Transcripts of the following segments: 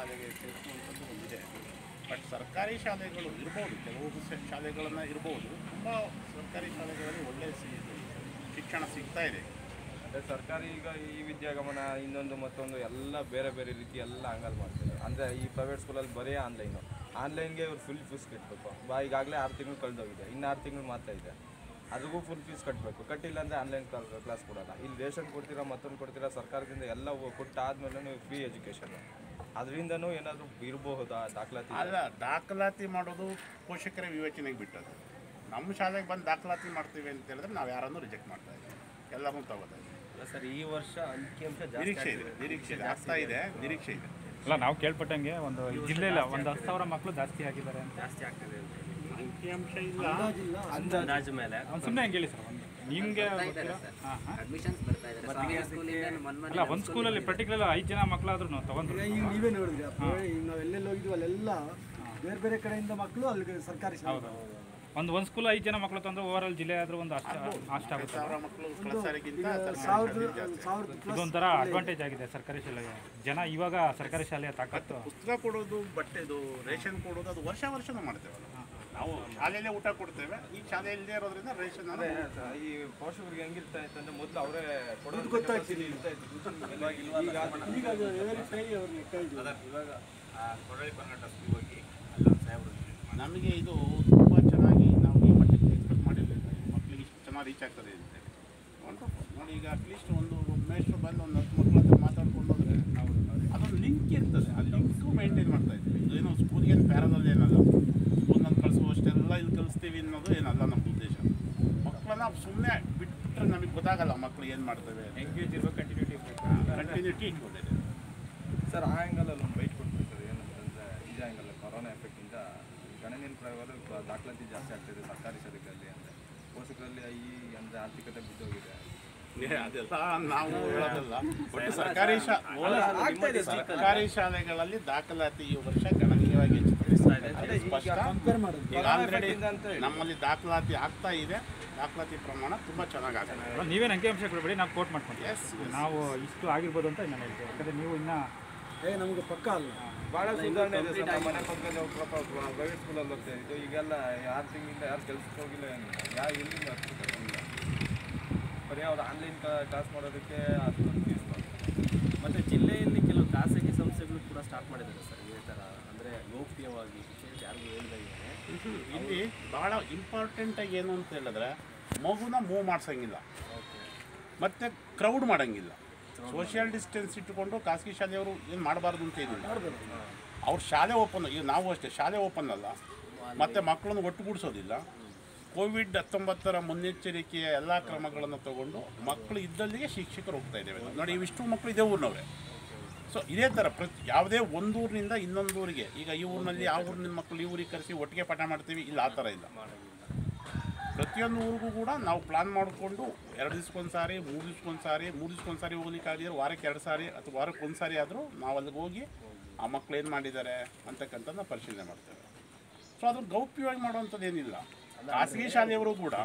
ಶಾಲೆಗೆ ಸೇರಿಸುವಂಥದ್ದು ಒಂದಿದೆ. ಬಟ್ ಸರ್ಕಾರಿ ಶಾಲೆಗಳು ಇರ್ಬೋದು, ಕೆಲವು ಶಾಲೆಗಳನ್ನು ಇರ್ಬೋದು. ತುಂಬ ಸರ್ಕಾರಿ ಶಾಲೆಗಳಲ್ಲಿ ಒಳ್ಳೆಯ ಶಿಕ್ಷಣ ಸಿಗ್ತಾ ಇದೆ. ಅಂದರೆ ಸರ್ಕಾರಿ ಈಗ ಈ ವಿದ್ಯಾಗಮನ ಇನ್ನೊಂದು ಮತ್ತೊಂದು ಎಲ್ಲ ಬೇರೆ ಬೇರೆ ರೀತಿ ಎಲ್ಲ ಹಂಗಲ್ಲಿ ಮಾಡ್ತಾರೆ. ಅಂದರೆ ಈ ಪ್ರೈವೇಟ್ ಸ್ಕೂಲಲ್ಲಿ ಬರೀ ಆನ್ಲೈನ್ಗೆ ಇವ್ರು ಫುಲ್ ಫೀಸ್ ಕಟ್ಟಬೇಕು. ಈಗಾಗಲೇ 6 ತಿಂಗಳು ಕಳೆದೋಗಿದೆ, ಇನ್ನು 6 ತಿಂಗಳು ಮಾತ್ರ ಇದೆ. ಅದಕ್ಕೂ ಫುಲ್ ಫೀಸ್ ಕಟ್ಟಬೇಕು. ಕಟ್ಟಿಲ್ಲ ಅಂದರೆ ಆನ್ಲೈನ್ ಕ್ಲಾಸ್ ಕೊಡೋಲ್ಲ. ಇಲ್ಲಿ ರೇಷನ್ ಕೊಡ್ತೀರಾ, ಮತ್ತೊಂದು ಕೊಡ್ತೀರಾ, ಸರ್ಕಾರದಿಂದ ಎಲ್ಲ ಕೊಟ್ಟಾದ್ಮೇಲೆ ನೀವು ಫ್ರೀ ಎಜುಕೇಷನ್. ಅದರಿಂದನೂ ಏನಾದರೂ ಇರಬಹುದಾ ದಾಖಲಾತಿ? ಅಲ್ಲ, ದಾಖಲಾತಿ ಮಾಡೋದು ಪೋಷಕರ ವಿವೇಚನೆಗೆ ಬಿಟ್ಟದ್ದು. ನಮ್ಮ ಶಾಲೆಗೆ ಬಂದು ದಾಖಲಾತಿ ಮಾಡ್ತೀವಿ ಅಂತ ಹೇಳಿದ್ರೆ ನಾವು ಯಾರನ್ನೂ ರಿಜೆಕ್ಟ್ ಮಾಡ್ತಾ ಇದ್ದೀವಿ, ಎಲ್ಲವನ್ನೂ ತಗೋತಾ ಇದ್ದೀವಿ. ಸರ್, ಈ ವರ್ಷ ಅಂಕಿಅಂಶ ನಿರೀಕ್ಷೆ ಇದೆ, ಆಗ್ತಾ ಇದೆ, ನಿರೀಕ್ಷೆ ಇದೆ. ಅಲ್ಲ, ನಾವು ಕೇಳ್ಪಟ್ಟಂಗೆ ಒಂದು ಜಿಲ್ಲೆಯಲ್ಲಿ 10,000 ಮಕ್ಕಳು ಜಾಸ್ತಿ ಆಗಿದ್ದಾರೆ ಅಂತ. ಜಾಸ್ತಿ ಆಗ್ತದೆ ಅಂತ ಅಂಕಿಅಂಶ ಇಲ್ಲ, ಅಂದಾಜು ಮೇಲೆ ಸುಮ್ಮನೆ ಹಂಗೆ ಹೇಳಿ ಸರ್. ನಿಮಗೆ ಅಡ್ಮಿಷನ್ಸ್ ಬರ್ತಾ ಇದ್ದಾರೆ. ಅಲ್ಲ, ಒಂದು ಸ್ಕೂಲಲ್ಲಿ ಪರ್ಟಿಕ್ಯುಲರ್ 5 ಜನ ಮಕ್ಕಳಾದ್ರೂ ನಾವು ತಗೊಂಡ್ರೆ. ಈಗ ನೀವೇ ನೋಡಿದ್ರಿ, ಈಗ ನಾವು ಎಲ್ಲೆಲ್ಲಿ ಹೋಗಿದ್ವಿ ಅಲ್ಲೆಲ್ಲ ಬೇರೆ ಬೇರೆ ಕಡೆಯಿಂದ ಮಕ್ಕಳು ಅಲ್ಲಿ ಸರ್ಕಾರಿ ಶಾಲೆ. ಒಂದು ಸ್ಕೂಲ್ 5 ಜನ ಮಕ್ಕಳು ತಂದ್ರೆ ಓವರ್ ಆಲ್ ಜಿಲ್ಲೆ ಆದ್ರೂ ಒಂದು ಅಷ್ಟು ಆಗುತ್ತೆ. 1,000 ಮಕ್ಕಳು ಕಳಿಸೋರಿಗಿಂತ ಇದೊಂಥರ ಅಡ್ವಾಂಟೇಜ್ ಆಗಿದೆ ಸರ್ಕಾರಿ ಶಾಲೆಗೆ. ಜನ ಇವಾಗ ಸರ್ಕಾರಿ ಶಾಲೆಯ ತಾಕತ್ತು. ಪುಸ್ತಕ ಕೊಡೋದು, ಬಟ್ಟೆದು, ರೇಷನ್ ಕೊಡೋದು, ಅದು ವರ್ಷನೂ ಮಾಡ್ತೇವಲ್ಲ ನಾವು. ಶಾಲೆಯಲ್ಲೇ ಊಟ ಕೊಡ್ತೇವೆ. ಈ ಶಾಲೆ ಇಲ್ಲದೆ ಇರೋದ್ರಿಂದ ರೇಷನ್ ಈ ಪೋಷಕರಿಗೆ ಹೆಂಗಿರ್ತಾ ಇತ್ತು ಅಂದರೆ ಮೊದಲು ಅವರೇ ಕೊಡೋದು ಗೊತ್ತಾಗ್ತಿಲ್ಲ. ಇವಾಗ ಕೊರಳಿ ಕರ್ನಾಟಕಕ್ಕೆ ಹೋಗಿ ಅಲ್ಲೊಂದು ಸಾಹೇಬರು ನಮಗೆ ಇದು ತುಂಬ ಚೆನ್ನಾಗಿ ನಾವು ಈ ಮಟ್ಟಕ್ಕೆ ಎಕ್ಸ್ಪೆಕ್ಟ್ ಮಾಡಿರಲಿಲ್ಲ. ಮಕ್ಕಳಿಗೆ ಇಷ್ಟು ಚೆನ್ನಾಗಿ ರೀಚ್ ಆಗ್ತದೆ ಅಂತ ನೋಡಿ. ಈಗ ಅಟ್ಲೀಸ್ಟ್ ಒಂದು ಮೇಷ್ಟ್ರು ಬಂದು ಒಂದು 10 ಮಕ್ಕಳ ಹತ್ರ ಮಾತಾಡ್ಕೊಂಡು ಹೋದರೆ ಅದೊಂದು ಲಿಂಕ್ ಇರ್ತದೆ. ಆ ಲಿಂಕು ಮೇಂಟೈನ್ ಮಾಡ್ತಾ ಇದ್ವಿ. ಇದೇನೋ ಸ್ಕೂಲ್ಗೆ ಪ್ಯಾರಲಲ್ಲಿ ಏನಲ್ಲ, ಸ್ಕೂಲ್ನಲ್ಲಿ ಕಳಿಸುವಷ್ಟೆಲ್ಲ ಇಲ್ಲಿ ಕಲಿಸ್ತೀವಿ ಅನ್ನೋದು ಏನಲ್ಲ ನಮ್ಮ ಉದ್ದೇಶ. ಮಕ್ಕಳನ್ನ ಸುಮ್ಮನೆ ಬಿಟ್ಬಿಟ್ರೆ ನಮಗೆ ಗೊತ್ತಾಗಲ್ಲ ಮಕ್ಕಳು ಏನು ಮಾಡ್ತವೆ. ಎಂಗೇಜ್ ಇರಬೇಕು, ಕಂಟಿನ್ಯೂಟಿ ಇಟ್ಕೊಂಡಿದೆ ಸರ್. ಆ ಆ್ಯಂಗಲಲ್ಲಿ ಒಂದು ಬೈಟ್ ಕೊಡ್ತೀವಿ ಸರ್. ಏನಂತಂದರೆ ಈ ಆ್ಯಂಗಲ್ ಕೊರೋನಾ ಎಫೆಕ್ಟಿಂದ ಗಣನೀಯ ಪ್ರಯೋಗಗಳು ದಾಖಲಾತಿ ಜಾಸ್ತಿ ಆಗ್ತಿದೆ ಸರ್ಕಾರಿ ಶಾಲೆಗಳಲ್ಲಿ. ಅಂದರೆ ಪೋಷಕರಲ್ಲಿ ಅಂದರೆ ಆರ್ಥಿಕತೆ ಬಿದ್ದೋಗಿದೆ. ಅದೆಲ್ಲ ನಾವು ಹೇಳೋದಲ್ಲ. ಒಟ್ಟು ಸರ್ಕಾರಿ ಶಾಲೆಗಳಲ್ಲಿ ದಾಖಲಾತಿ ಈ ವರ್ಷ ಗಣನೀಯವಾಗಿ ನಮ್ಮಲ್ಲಿ ದಾಖಲಾತಿ ಆಗ್ತಾ ಇದೆ. ದಾಖಲಾತಿ ಪ್ರಮಾಣ ತುಂಬ ಚೆನ್ನಾಗಿ ಆಗ್ತದೆ. ನೀವೇನು ಅಂಕಿಅಂಶ ಕೊಡಬೇಡಿ, ನಾವು ಕೋಟ್ ಮಾಡ್ಕೊಂತೀವಿ. ನಾವು ಇಷ್ಟು ಆಗಿರ್ಬೋದು ಅಂತ ನಾನು ಹೇಳ್ತೇವೆ. ಯಾಕಂದರೆ ನೀವು ಇನ್ನೂ ನಮಗೆ ಪಕ್ಕ ಅಲ್ಲ, ಭಾಳ ಸುಧಾರಣೆ ಇದೆ ಸರ್. ನಮ್ಮ ಮನೆ ಪಕ್ಕದಲ್ಲಿ ನಾವು ಪ್ರೈವೇಟ್ ಸ್ಕೂಲಲ್ಲಿ ಹೋಗ್ತಾ ಇದ್ದು. ಈಗೆಲ್ಲ 6 ತಿಂಗಳಿಂದ ಯಾರು ಕೆಲ್ಸಕ್ಕೆ ಹೋಗಿಲ್ಲ, ಯಾರು ಎಲ್ಲಿಂದ ಆಗ್ತದೆ ಇಲ್ಲ. ಬರೀ ಅವ್ರು ಆನ್ಲೈನ್ ಕ್ಲಾಸ್ ಮಾಡೋದಕ್ಕೆ ಅಷ್ಟೊಂದು ಫೀಸ್ ಮಾಡ್ತಾರೆ. ಮತ್ತು ಜಿಲ್ಲೆಯಲ್ಲಿ ಕೆಲವು ಖಾಸಗಿ ಸಂಸ್ಥೆಗಳು ಕೂಡ ಸ್ಟಾರ್ಟ್ ಮಾಡಿದ್ದಾರೆ ಸರ್ ಇದೇ ಥರ. ಅಂದರೆ ಗೌಪ್ಯವಾಗಿ ವಿಶೇಷ ಯಾರಿಗೂ ಹೇಳಿದಾಗಿದೆ. ಇಲ್ಲಿ ಭಾಳ ಇಂಪಾರ್ಟೆಂಟಾಗಿ ಏನು ಅಂತ ಹೇಳಿದ್ರೆ ಮಗುನ ಮೂವ್ ಮಾಡ್ಸೋಂಗಿಲ್ಲ, ಮತ್ತು ಕ್ರೌಡ್ ಮಾಡೋಂಗಿಲ್ಲ. ಸೋಷಿಯಲ್ ಡಿಸ್ಟೆನ್ಸ್ ಇಟ್ಟುಕೊಂಡು ಖಾಸಗಿ ಶಾಲೆಯವರು ಏನು ಮಾಡಬಾರ್ದು ಅಂತ ಏನಿಲ್ಲ. ಅವ್ರ ಶಾಲೆ ಓಪನ್, ಈಗ ನಾವು ಅಷ್ಟೇ ಶಾಲೆ ಓಪನ್ ಅಲ್ಲ, ಮತ್ತು ಮಕ್ಕಳನ್ನು ಒಟ್ಟುಗೂಡಿಸೋದಿಲ್ಲ. ಕೋವಿಡ್-19 ಮುನ್ನೆಚ್ಚರಿಕೆಯ ಎಲ್ಲ ಕ್ರಮಗಳನ್ನು ತಗೊಂಡು ಮಕ್ಕಳು ಇದ್ದಲ್ಲಿಗೆ ಶಿಕ್ಷಕರು ಹೋಗ್ತಾ ಇದ್ದೇವೆ. ನೋಡಿ, ಇವಿಷ್ಟು ಮಕ್ಕಳು ಇದೇ ಊರಿನವೇ. ಸೊ ಇದೇ ಥರ ಯಾವುದೇ ಒಂದೂರಿನಿಂದ ಇನ್ನೊಂದೂರಿಗೆ, ಈಗ ಈ ಊರಿನಲ್ಲಿ ಆ ಊರಿನ ಮಕ್ಕಳು ಈ ಊರಿಗೆ ಕರೆಸಿ ಒಟ್ಟಿಗೆ ಪಾಠ ಮಾಡ್ತೀವಿ, ಇಲ್ಲ ಆ ಥರ ಇಲ್ಲ. ಪ್ರತಿಯೊಂದು ಊರಿಗೂ ಕೂಡ ನಾವು ಪ್ಲಾನ್ ಮಾಡಿಕೊಂಡು 2 ದಿವ್ಸಕ್ಕೊಂದು ಸಾರಿ, 3 ದಿವ್ಸಕ್ಕೊಂದು ಸಾರಿ ಹೋಗ್ಲಿಕ್ಕಾಗಿದ್ರೆ ವಾರಕ್ಕೆ 2 ಸಾರಿ ಅಥವಾ ವಾರಕ್ಕೆ 1 ಸಾರಿ ಆದರೂ ನಾವು ಅಲ್ಲಿಗೆ ಹೋಗಿ ಆ ಮಕ್ಕಳು ಏನು ಮಾಡಿದ್ದಾರೆ ಅಂತಕ್ಕಂಥದ್ದನ್ನ ಪರಿಶೀಲನೆ ಮಾಡ್ತೇವೆ. ಸೊ ಅದನ್ನು ಗೌಪ್ಯವಾಗಿ ಮಾಡುವಂಥದ್ದು ಏನಿಲ್ಲ. ಖಾಸಗಿ ಶಾಲೆಯವರು ಕೂಡ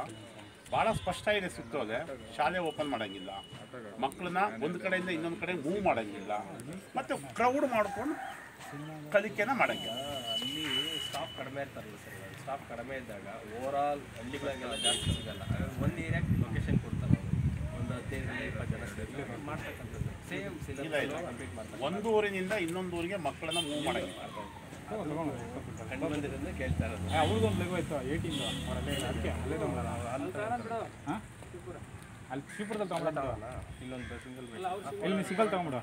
ಭಾಳ ಸ್ಪಷ್ಟ ಇದೆ ಸುತ್ತೋಲೆ. ಶಾಲೆ ಓಪನ್ ಮಾಡೋಂಗಿಲ್ಲ, ಮಕ್ಕಳನ್ನ ಒಂದು ಕಡೆಯಿಂದ ಇನ್ನೊಂದು ಕಡೆ ಮೂವ್ ಮಾಡೋಂಗಿಲ್ಲ, ಮತ್ತು ಕ್ರೌಡ್ ಮಾಡ್ಕೊಂಡು ಕಲಿಕೆನ ಮಾಡೋಂಗಿಲ್ಲ. ಅಲ್ಲಿ ಸ್ಟಾಫ್ ಕಡಿಮೆ ಇರ್ತಾರಲ್ಲ ಸರ್. ಸ್ಟಾಫ್ ಕಡಿಮೆ ಇದ್ದಾಗ ಓವರಾಲ್ ಹಳ್ಳಿಗಳಿಗೆಲ್ಲ ಜಾಸ್ತಿ ಸಿಗಲ್ಲ. ಒಂದು ಏರಿಯಾಕ್ಕೆ ಲೊಕೇಶನ್ ಕೊಡ್ತಾರೆ, ಒಂದು 15-20 ಜನ ಮಾಡ್ತಕ್ಕಂಥದ್ದು ಸೇಮ್ ಕಂಪ್ಲೀಟ್ ಮಾಡ್ತಾರೆ. ಒಂದು ಊರಿನಿಂದ ಇನ್ನೊಂದು ಊರಿಗೆ ಮಕ್ಕಳನ್ನ ಮೂವ್ ಮಾಡೋಂಗಿಲ್ಲ. ಕಂಡು ಬಂದಿರೋದನ್ನ ಕೇಳ್ತಾ ಇರೋದು. ಅವ್ರಿಗೊಂದು ಲಘು ಆಯ್ತು 18 ಅವರಲ್ಲೇ ಅದಕ್ಕೆ ಅಲ್ಲೇ ತಗೊಂಡ್ರ ಅಲ್ಲಿ ಶಿವಪುರದಲ್ಲಿ ತೊಗೊಂಡ್ಬಿಡಲ್ಲ. ಇನ್ನೊಂದು ಸಿಂಗಲ್ ಇಲ್ಲಿ ಸಿಂಗಲ್ ತೊಗೊಂಬಿಡು.